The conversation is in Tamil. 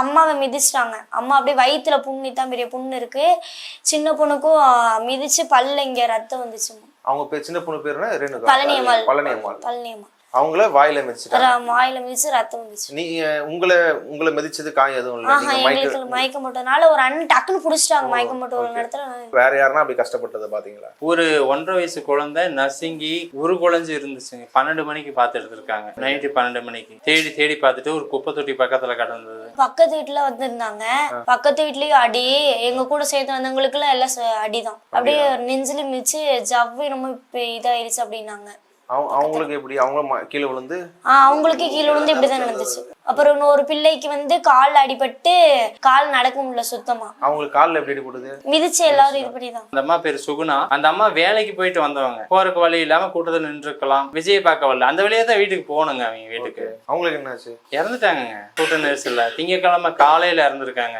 அம்மாவை மிதிச்சிட்டாங்க. அம்மா அப்படியே வயிற்றுல புண்ணு தான் பெரிய புண்ணு இருக்கு. சின்ன பொண்ணுக்கும் மிதிச்சு பல்ல இங்க ரத்தம் வந்துச்சுமா. அவங்க பேர் சின்ன பொண்ணு பேர் என்ன? ரேணுகா. பழனியம்மாள். பழனியம்மாள். பழனியம்மாள். அவங்கள வாயில மிதிச்சிட்டாங்க. வாயில மிதிச்சு ரத்தம் வந்துச்சு. நீ உங்களை மிதிச்சது காயம் எதுவும் இல்ல? எங்களுக்கு மயக்கம் போட்டதுனால ஒரு அண்ணன் டக்குன்னு புடிச்சிட்டாங்க. மயக்கம் போட்ட ஒரு இடத்துல. வேற யாருன்னா அப்படி கஷ்டப்பட்டதை பாத்தீங்களா? ஒரு 1.5 வயசு குழந்தை நசுங்கி குழஞ்சு இருந்துச்சுங்க. 12 மணிக்கு பார்த்து எடுத்திருக்காங்க. நைட்டு 12 மணிக்கு தேடி பார்த்துட்டு ஒரு குப்பை தொட்டி பக்கத்துல கடந்தது. பக்கத்து வீட்டுல வந்திருந்தாங்க. பக்கத்து வீட்லயும் அடி, எங்க கூட சேர்த்து வந்தவங்களுக்கு எல்லாம் அடிதான். அப்படியே நெஞ்சில மிதிச்சு ஜவ்வு நம்ம இதாயிருச்சு அப்படின்னாங்க. அவங்களுக்கு எப்படி? அவங்க கீழே விழுந்து அவங்களுக்கு கீழே விழுந்து இப்படிதான் நடந்துச்சு. அப்புறம் இன்னொரு பிள்ளைக்கு வந்து கால் அடிபட்டு கால் நடக்க முடியல சுத்தமா. அவங்களுக்கு கால்ல எப்படி அடிபடுது? மிதிச்சு எல்லாரும் இது பண்ணிதான். அந்த அம்மா பேர் சுகுணா. அந்த அம்மா வேலைக்கு போயிட்டு வந்தவங்க. போறதுக்கு வழி இல்லாம கூட்டத்தில் நின்றுக்கலாம். விஜய் பார்க்க வரல. அந்த வழியா தான் வீட்டுக்கு போகணுங்க. அவங்க வீட்டுக்கு அவங்களுக்கு என்னாச்சு? இறந்துட்டாங்க. கூட்ட நெரிசல்ல திங்கக்கிழமை காலையில இறந்துருக்காங்க.